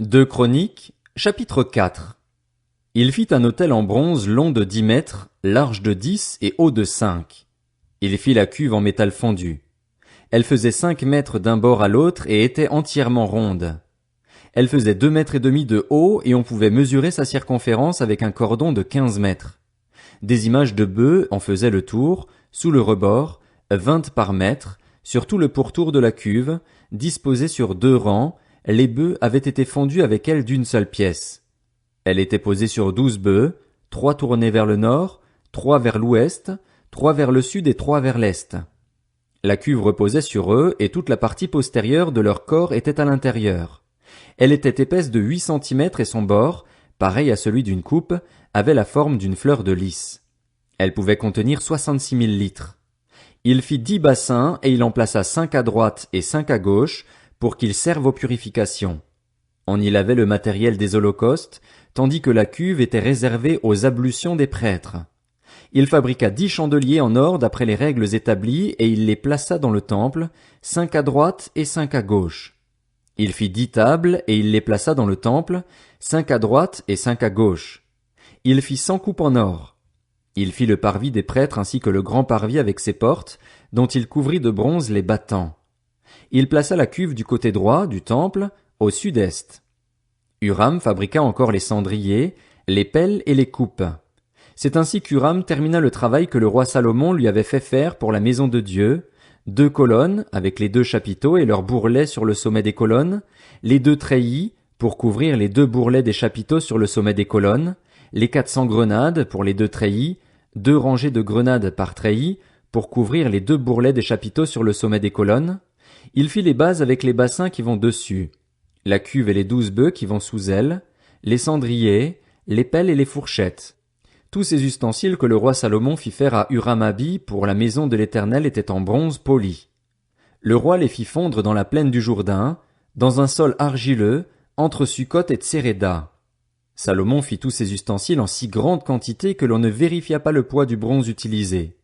Deux Chroniques, chapitre 4. Il fit un autel en bronze long de 10 mètres, large de 10 et haut de 5. Il fit la cuve en métal fondu. Elle faisait 5 mètres d'un bord à l'autre et était entièrement ronde. Elle faisait 2 mètres et demi de haut et on pouvait mesurer sa circonférence avec un cordon de 15 mètres. Des images de bœufs en faisaient le tour, sous le rebord, 20 par mètre, sur tout le pourtour de la cuve, disposées sur 2 rangs. Les bœufs avaient été fondus avec elle d'une seule pièce. Elle était posée sur 12 bœufs, 3 tournés vers le nord, 3 vers l'ouest, 3 vers le sud et 3 vers l'est. La cuve reposait sur eux et toute la partie postérieure de leur corps était à l'intérieur. Elle était épaisse de 8 centimètres et son bord, pareil à celui d'une coupe, avait la forme d'une fleur de lys. Elle pouvait contenir 66 000 litres. Il fit 10 bassins et il en plaça 5 à droite et 5 à gauche, pour qu'ils servent aux purifications. On y lavait le matériel des holocaustes, tandis que la cuve était réservée aux ablutions des prêtres. Il fabriqua 10 chandeliers en or d'après les règles établies et il les plaça dans le temple, 5 à droite et 5 à gauche. Il fit 10 tables et il les plaça dans le temple, 5 à droite et 5 à gauche. Il fit 100 coupes en or. Il fit le parvis des prêtres ainsi que le grand parvis avec ses portes, dont il couvrit de bronze les battants. Il plaça la cuve du côté droit du temple, au sud-est. Huram fabriqua encore les cendriers, les pelles et les coupes. C'est ainsi qu'Huram termina le travail que le roi Salomon lui avait fait faire pour la maison de Dieu, 2 colonnes, avec les 2 chapiteaux et leurs bourrelets sur le sommet des colonnes, les 2 treillis, pour couvrir les 2 bourrelets des chapiteaux sur le sommet des colonnes, les 400 grenades pour les 2 treillis, 2 rangées de grenades par treillis, pour couvrir les 2 bourrelets des chapiteaux sur le sommet des colonnes. Il fit les bases avec les bassins qui vont dessus, la cuve et les 12 bœufs qui vont sous elle, les cendriers, les pelles et les fourchettes. Tous ces ustensiles que le roi Salomon fit faire à Huram-Abi pour la maison de l'Éternel étaient en bronze poli. Le roi les fit fondre dans la plaine du Jourdain, dans un sol argileux, entre Sukkot et Tséréda. Salomon fit tous ces ustensiles en si grande quantité que l'on ne vérifia pas le poids du bronze utilisé.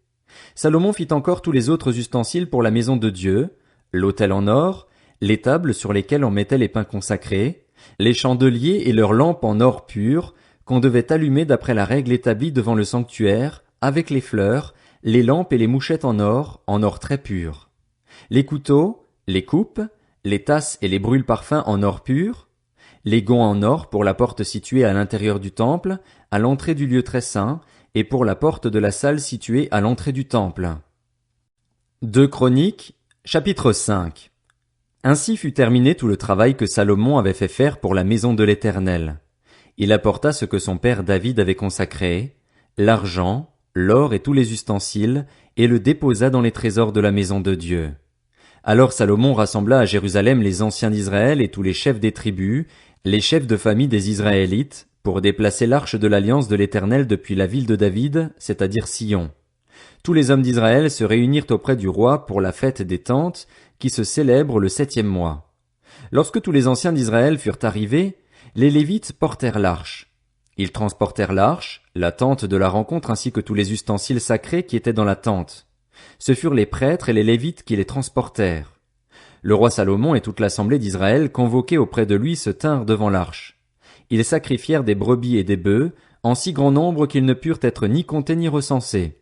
Salomon fit encore tous les autres ustensiles pour la maison de Dieu, l'autel en or, les tables sur lesquelles on mettait les pains consacrés, les chandeliers et leurs lampes en or pur, qu'on devait allumer d'après la règle établie devant le sanctuaire, avec les fleurs, les lampes et les mouchettes en or très pur. Les couteaux, les coupes, les tasses et les brûle-parfums en or pur, les gonds en or pour la porte située à l'intérieur du temple, à l'entrée du lieu très saint, et pour la porte de la salle située à l'entrée du temple. 2 Chroniques, chapitre 5. Ainsi fut terminé tout le travail que Salomon avait fait faire pour la maison de l'Éternel. Il apporta ce que son père David avait consacré, l'argent, l'or et tous les ustensiles, et le déposa dans les trésors de la maison de Dieu. Alors Salomon rassembla à Jérusalem les anciens d'Israël et tous les chefs des tribus, les chefs de famille des Israélites, pour déplacer l'arche de l'alliance de l'Éternel depuis la ville de David, c'est-à-dire Sion. Tous les hommes d'Israël se réunirent auprès du roi pour la fête des tentes, qui se célèbre le 7e mois. Lorsque tous les anciens d'Israël furent arrivés, les Lévites portèrent l'arche. Ils transportèrent l'arche, la tente de la rencontre ainsi que tous les ustensiles sacrés qui étaient dans la tente. Ce furent les prêtres et les Lévites qui les transportèrent. Le roi Salomon et toute l'assemblée d'Israël convoqués auprès de lui se tinrent devant l'arche. Ils sacrifièrent des brebis et des bœufs, en si grand nombre qu'ils ne purent être ni comptés ni recensés.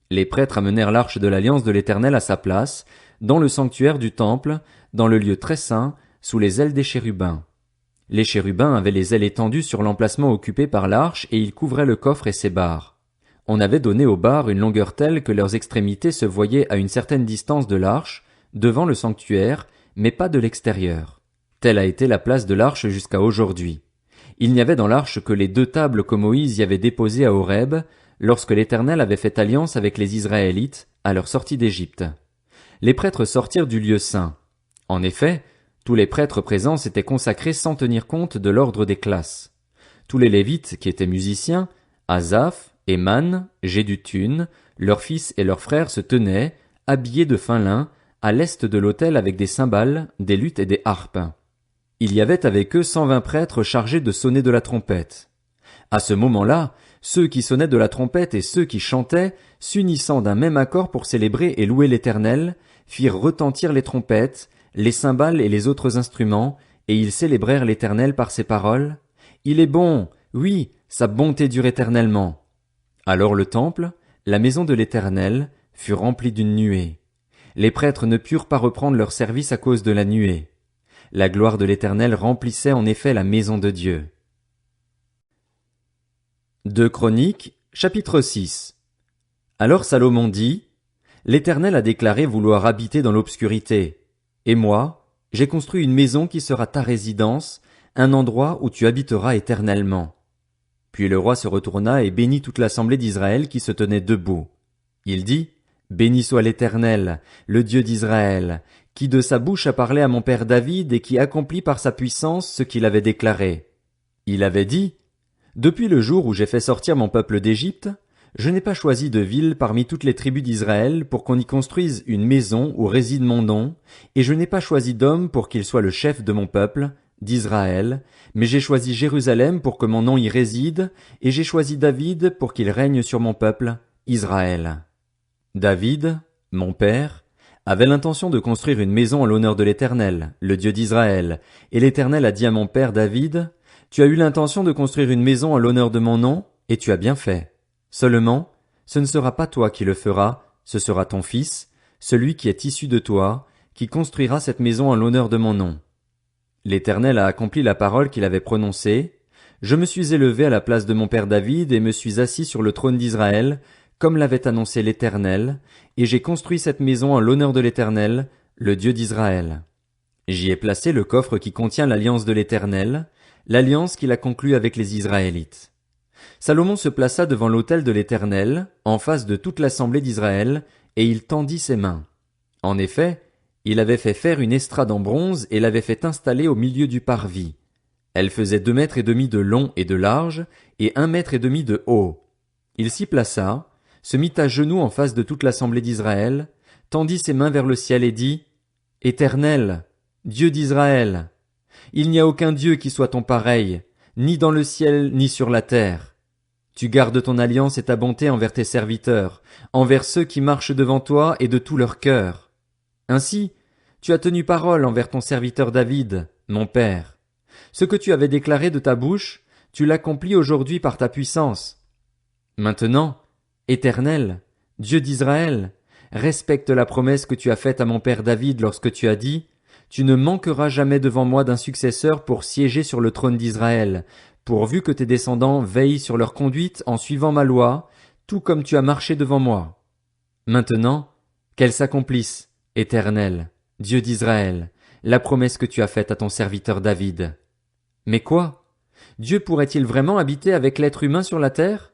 Les prêtres amenèrent l'arche de l'alliance de l'Éternel à sa place, dans le sanctuaire du temple, dans le lieu très saint, sous les ailes des chérubins. Les chérubins avaient les ailes étendues sur l'emplacement occupé par l'arche et ils couvraient le coffre et ses barres. On avait donné aux barres une longueur telle que leurs extrémités se voyaient à une certaine distance de l'arche, devant le sanctuaire, mais pas de l'extérieur. Telle a été la place de l'arche jusqu'à aujourd'hui. Il n'y avait dans l'arche que les 2 tables que Moïse y avait déposées à Horeb, lorsque l'Éternel avait fait alliance avec les Israélites, à leur sortie d'Égypte. Les prêtres sortirent du lieu saint. En effet, tous les prêtres présents s'étaient consacrés sans tenir compte de l'ordre des classes. Tous les Lévites qui étaient musiciens, Asaph, Éman, Jéduthun, leurs fils et leurs frères se tenaient, habillés de fin lin, à l'est de l'autel avec des cymbales, des luths et des harpes. Il y avait avec eux 120 prêtres chargés de sonner de la trompette. À ce moment-là, ceux qui sonnaient de la trompette et ceux qui chantaient, s'unissant d'un même accord pour célébrer et louer l'Éternel, firent retentir les trompettes, les cymbales et les autres instruments, Et ils célébrèrent l'Éternel par ces paroles. Il est bon, oui, sa bonté dure éternellement. Alors le temple, la maison de l'Éternel, fut remplie d'une nuée. Les prêtres ne purent pas reprendre leur service à cause de la nuée. La gloire de l'Éternel remplissait en effet la maison de Dieu. 2 Chroniques, chapitre 6. Alors Salomon dit, L'Éternel a déclaré vouloir habiter dans l'obscurité. Et moi, j'ai construit une maison qui sera ta résidence, un endroit où tu habiteras éternellement. Puis le roi se retourna et bénit toute l'assemblée d'Israël qui se tenait debout. Il dit, Béni soit l'Éternel, le Dieu d'Israël, qui de sa bouche a parlé à mon père David et qui accomplit par sa puissance ce qu'il avait déclaré. Il avait dit, Depuis le jour où j'ai fait sortir mon peuple d'Égypte, je n'ai pas choisi de ville parmi toutes les tribus d'Israël pour qu'on y construise une maison où réside mon nom, et je n'ai pas choisi d'homme pour qu'il soit le chef de mon peuple, d'Israël, mais j'ai choisi Jérusalem pour que mon nom y réside, et j'ai choisi David pour qu'il règne sur mon peuple, Israël. David, mon père, avait l'intention de construire une maison en l'honneur de l'Éternel, le Dieu d'Israël, et l'Éternel a dit à mon père David, Tu as eu l'intention de construire une maison en l'honneur de mon nom, et tu as bien fait. Seulement, ce ne sera pas toi qui le feras, ce sera ton fils, celui qui est issu de toi, qui construira cette maison en l'honneur de mon nom. L'Éternel a accompli la parole qu'il avait prononcée. Je me suis élevé à la place de mon père David et me suis assis sur le trône d'Israël, comme l'avait annoncé l'Éternel, et j'ai construit cette maison en l'honneur de l'Éternel, le Dieu d'Israël. J'y ai placé le coffre qui contient l'alliance de l'Éternel, l'alliance qu'il a conclue avec les Israélites. Salomon se plaça devant l'autel de l'Éternel, en face de toute l'assemblée d'Israël, et il tendit ses mains. En effet, il avait fait faire une estrade en bronze et l'avait fait installer au milieu du parvis. Elle faisait 2 mètres et demi de long et de large, et 1 mètre et demi de haut. Il s'y plaça, se mit à genoux en face de toute l'assemblée d'Israël, tendit ses mains vers le ciel et dit, Éternel, Dieu d'Israël, il n'y a aucun Dieu qui soit ton pareil, ni dans le ciel, ni sur la terre. Tu gardes ton alliance et ta bonté envers tes serviteurs, envers ceux qui marchent devant toi et de tout leur cœur. Ainsi, tu as tenu parole envers ton serviteur David, mon père. Ce que tu avais déclaré de ta bouche, tu l'accomplis aujourd'hui par ta puissance. Maintenant, Éternel, Dieu d'Israël, respecte la promesse que tu as faite à mon père David lorsque tu as dit, Tu ne manqueras jamais devant moi d'un successeur pour siéger sur le trône d'Israël, pourvu que tes descendants veillent sur leur conduite en suivant ma loi, tout comme tu as marché devant moi. Maintenant, qu'elle s'accomplisse, Éternel, Dieu d'Israël, la promesse que tu as faite à ton serviteur David. Mais quoi? Dieu pourrait-il vraiment habiter avec l'être humain sur la terre?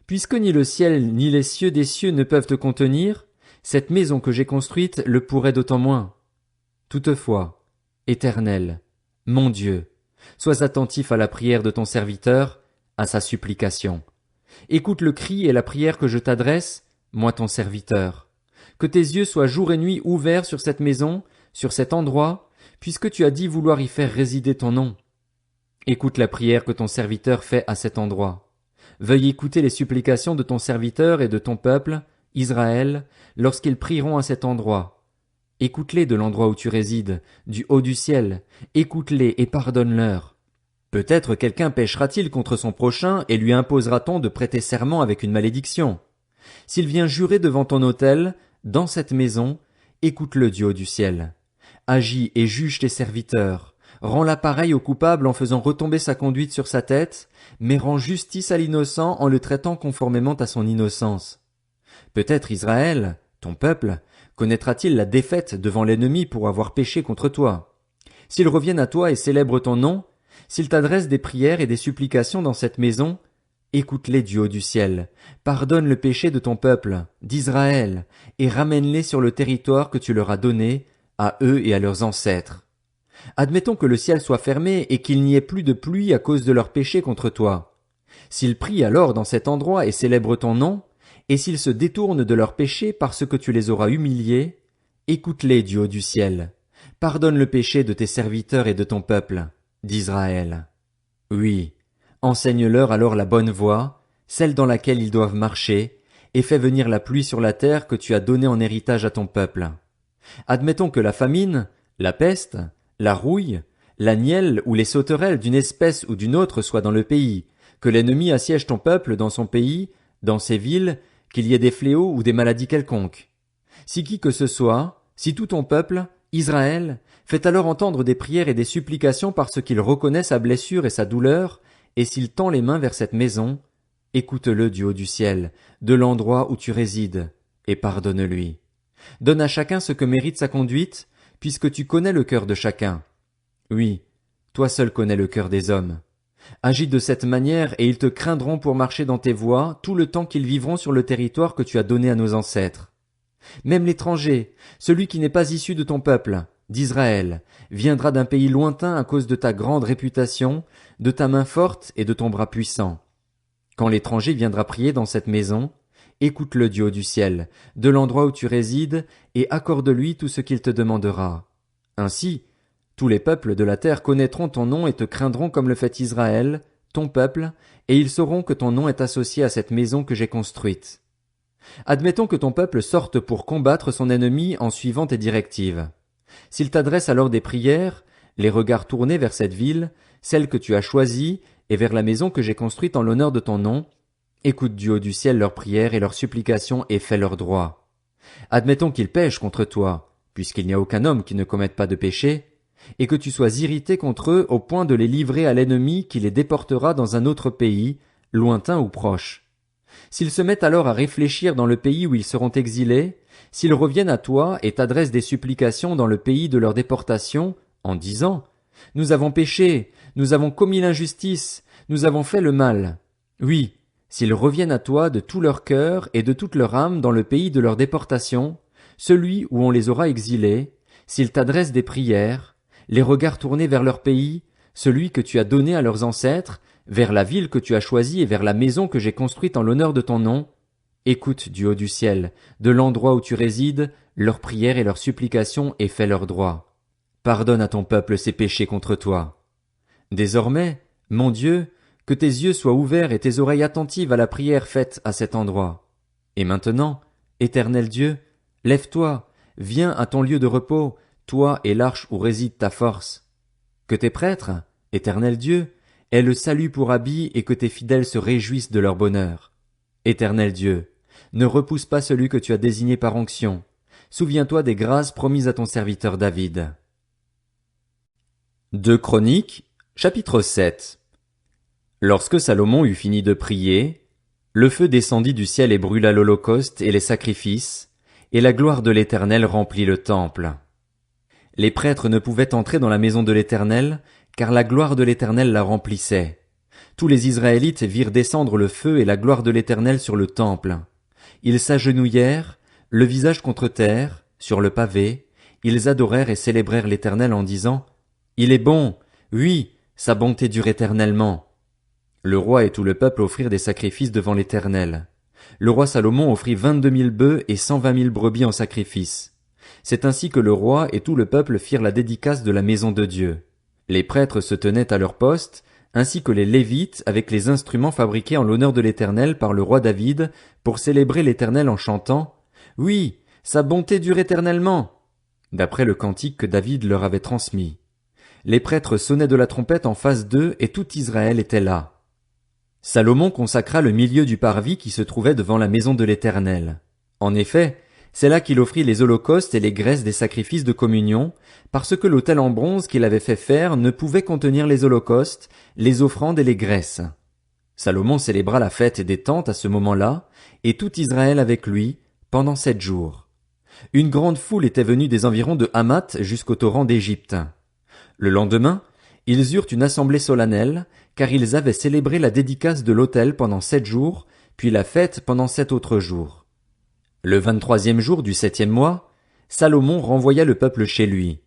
Puisque ni le ciel ni les cieux des cieux ne peuvent te contenir, cette maison que j'ai construite le pourrait d'autant moins. Toutefois, Éternel, mon Dieu, sois attentif à la prière de ton serviteur, à sa supplication. Écoute le cri et la prière que je t'adresse, moi ton serviteur. Que tes yeux soient jour et nuit ouverts sur cette maison, sur cet endroit, puisque tu as dit vouloir y faire résider ton nom. Écoute la prière que ton serviteur fait à cet endroit. Veuille écouter les supplications de ton serviteur et de ton peuple, Israël, lorsqu'ils prieront à cet endroit. Écoute-les de l'endroit où tu résides, du haut du ciel, écoute-les et pardonne-leur. Peut-être quelqu'un péchera-t-il contre son prochain et lui imposera-t-on de prêter serment avec une malédiction. S'il vient jurer devant ton autel, dans cette maison, écoute-le du haut du ciel. Agis et juge tes serviteurs. Rends-la pareille au coupable en faisant retomber sa conduite sur sa tête, mais rends justice à l'innocent en le traitant conformément à son innocence. Peut-être Israël, ton peuple, connaîtra-t-il la défaite devant l'ennemi pour avoir péché contre toi. S'ils reviennent à toi et célèbrent ton nom, s'ils t'adressent des prières et des supplications dans cette maison, écoute-les du haut du ciel, pardonne le péché de ton peuple, d'Israël, et ramène-les sur le territoire que tu leur as donné, à eux et à leurs ancêtres. Admettons que le ciel soit fermé et qu'il n'y ait plus de pluie à cause de leur péché contre toi. S'ils prient alors dans cet endroit et célèbrent ton nom, et s'ils se détournent de leurs péchés parce que tu les auras humiliés, écoute-les du haut du ciel. Pardonne le péché de tes serviteurs et de ton peuple, d'Israël. Oui, enseigne-leur alors la bonne voie, celle dans laquelle ils doivent marcher, et fais venir la pluie sur la terre que tu as donnée en héritage à ton peuple. Admettons que la famine, la peste, la rouille, l'agnelle ou les sauterelles d'une espèce ou d'une autre soient dans le pays, que l'ennemi assiège ton peuple dans son pays, dans ses villes, qu'il y ait des fléaux ou des maladies quelconques. Si qui que ce soit, si tout ton peuple, Israël, fait alors entendre des prières et des supplications parce qu'il reconnaît sa blessure et sa douleur, et s'il tend les mains vers cette maison, écoute-le du haut du ciel, de l'endroit où tu résides, et pardonne-lui. Donne à chacun ce que mérite sa conduite, puisque tu connais le cœur de chacun. Oui, toi seul connais le cœur des hommes. Agis de cette manière et ils te craindront pour marcher dans tes voies tout le temps qu'ils vivront sur le territoire que tu as donné à nos ancêtres. Même l'étranger, celui qui n'est pas issu de ton peuple, d'Israël, viendra d'un pays lointain à cause de ta grande réputation, de ta main forte et de ton bras puissant. Quand l'étranger viendra prier dans cette maison, écoute-le du haut du ciel, de l'endroit où tu résides, et accorde-lui tout ce qu'il te demandera. Ainsi, tous les peuples de la terre connaîtront ton nom et te craindront comme le fait Israël, ton peuple, et ils sauront que ton nom est associé à cette maison que j'ai construite. Admettons que ton peuple sorte pour combattre son ennemi en suivant tes directives. S'il t'adresse alors des prières, les regards tournés vers cette ville, celle que tu as choisie, et vers la maison que j'ai construite en l'honneur de ton nom, écoute du haut du ciel leurs prières et leurs supplications et fais leur droit. Admettons qu'ils pêchent contre toi, puisqu'il n'y a aucun homme qui ne commette pas de péché, et que tu sois irrité contre eux au point de les livrer à l'ennemi qui les déportera dans un autre pays, lointain ou proche. S'ils se mettent alors à réfléchir dans le pays où ils seront exilés, s'ils reviennent à toi et t'adressent des supplications dans le pays de leur déportation, en disant « Nous avons péché, nous avons commis l'injustice, nous avons fait le mal », oui, s'ils reviennent à toi de tout leur cœur et de toute leur âme dans le pays de leur déportation, celui où on les aura exilés, s'ils t'adressent des prières, les regards tournés vers leur pays, celui que tu as donné à leurs ancêtres, vers la ville que tu as choisie et vers la maison que j'ai construite en l'honneur de ton nom, écoute du haut du ciel, de l'endroit où tu résides, leurs prières et leurs supplications et fais leur droit. Pardonne à ton peuple ses péchés contre toi. Désormais, mon Dieu, que tes yeux soient ouverts et tes oreilles attentives à la prière faite à cet endroit. Et maintenant, Éternel Dieu, lève-toi, viens à ton lieu de repos, toi et l'arche où réside ta force. Que tes prêtres, Éternel Dieu, aient le salut pour habit et que tes fidèles se réjouissent de leur bonheur. Éternel Dieu, ne repousse pas celui que tu as désigné par onction. Souviens-toi des grâces promises à ton serviteur David. 2 Chroniques, chapitre 7. Lorsque Salomon eut fini de prier, le feu descendit du ciel et brûla l'holocauste et les sacrifices, et la gloire de l'Éternel remplit le temple. Les prêtres ne pouvaient entrer dans la maison de l'Éternel, car la gloire de l'Éternel la remplissait. Tous les Israélites virent descendre le feu et la gloire de l'Éternel sur le temple. Ils s'agenouillèrent, le visage contre terre, sur le pavé, ils adorèrent et célébrèrent l'Éternel en disant « Il est bon, oui, sa bonté dure éternellement. » Le roi et tout le peuple offrirent des sacrifices devant l'Éternel. Le roi Salomon offrit 22 000 bœufs et 120 000 brebis en sacrifice. C'est ainsi que le roi et tout le peuple firent la dédicace de la maison de Dieu. Les prêtres se tenaient à leur poste, ainsi que les Lévites avec les instruments fabriqués en l'honneur de l'Éternel par le roi David, pour célébrer l'Éternel en chantant « Oui, sa bonté dure éternellement » d'après le cantique que David leur avait transmis. Les prêtres sonnaient de la trompette en face d'eux et tout Israël était là. Salomon consacra le milieu du parvis qui se trouvait devant la maison de l'Éternel. En effet, c'est là qu'il offrit les holocaustes et les graisses des sacrifices de communion, parce que l'autel en bronze qu'il avait fait faire ne pouvait contenir les holocaustes, les offrandes et les graisses. Salomon célébra la fête des tentes à ce moment-là, et tout Israël avec lui, pendant 7 jours. Une grande foule était venue des environs de Hamath jusqu'au torrent d'Égypte. Le lendemain, ils eurent une assemblée solennelle, car ils avaient célébré la dédicace de l'autel pendant 7 jours, puis la fête pendant 7 autres jours. Le 23e jour du 7e mois, Salomon renvoya le peuple chez lui.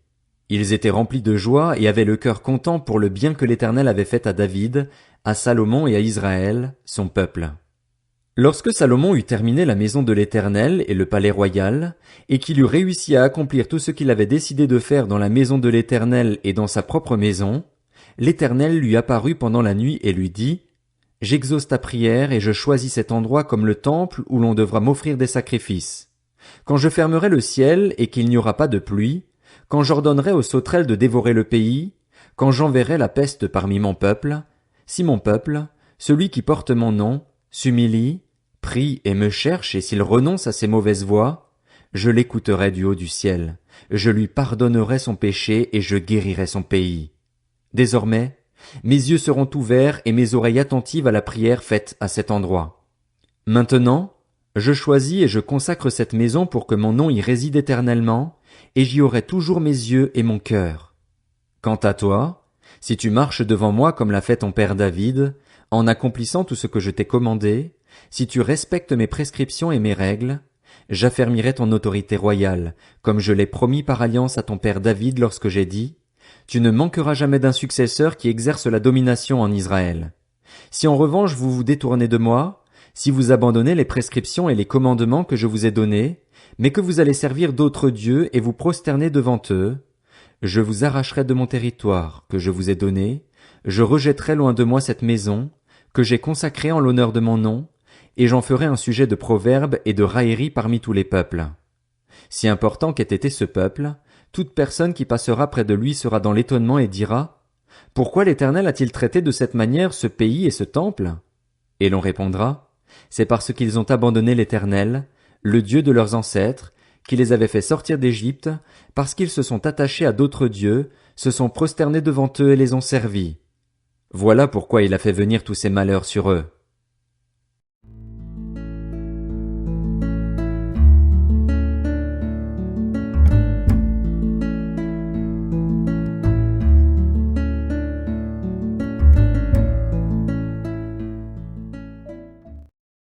Ils étaient remplis de joie et avaient le cœur content pour le bien que l'Éternel avait fait à David, à Salomon et à Israël, son peuple. Lorsque Salomon eut terminé la maison de l'Éternel et le palais royal, et qu'il eut réussi à accomplir tout ce qu'il avait décidé de faire dans la maison de l'Éternel et dans sa propre maison, l'Éternel lui apparut pendant la nuit et lui dit « J'exauce ta prière et je choisis cet endroit comme le temple où l'on devra m'offrir des sacrifices. Quand je fermerai le ciel et qu'il n'y aura pas de pluie, quand j'ordonnerai aux sauterelles de dévorer le pays, quand j'enverrai la peste parmi mon peuple, si mon peuple, celui qui porte mon nom, s'humilie, prie et me cherche, et s'il renonce à ses mauvaises voies, je l'écouterai du haut du ciel, je lui pardonnerai son péché et je guérirai son pays. Désormais, mes yeux seront ouverts et mes oreilles attentives à la prière faite à cet endroit. Maintenant, je choisis et je consacre cette maison pour que mon nom y réside éternellement, et j'y aurai toujours mes yeux et mon cœur. Quant à toi, si tu marches devant moi comme l'a fait ton père David, en accomplissant tout ce que je t'ai commandé, si tu respectes mes prescriptions et mes règles, j'affermirai ton autorité royale, comme je l'ai promis par alliance à ton père David lorsque j'ai dit, tu ne manqueras jamais d'un successeur qui exerce la domination en Israël. Si en revanche vous vous détournez de moi, si vous abandonnez les prescriptions et les commandements que je vous ai donnés, mais que vous allez servir d'autres dieux et vous prosterner devant eux, je vous arracherai de mon territoire que je vous ai donné, je rejetterai loin de moi cette maison, que j'ai consacrée en l'honneur de mon nom, et j'en ferai un sujet de proverbe et de raillerie parmi tous les peuples. Si important qu'ait été ce peuple, toute personne qui passera près de lui sera dans l'étonnement et dira, « Pourquoi l'Éternel a-t-il traité de cette manière ce pays et ce temple ?» Et l'on répondra, « C'est parce qu'ils ont abandonné l'Éternel, le Dieu de leurs ancêtres, qui les avait fait sortir d'Égypte, parce qu'ils se sont attachés à d'autres dieux, se sont prosternés devant eux et les ont servis. Voilà pourquoi il a fait venir tous ces malheurs sur eux. »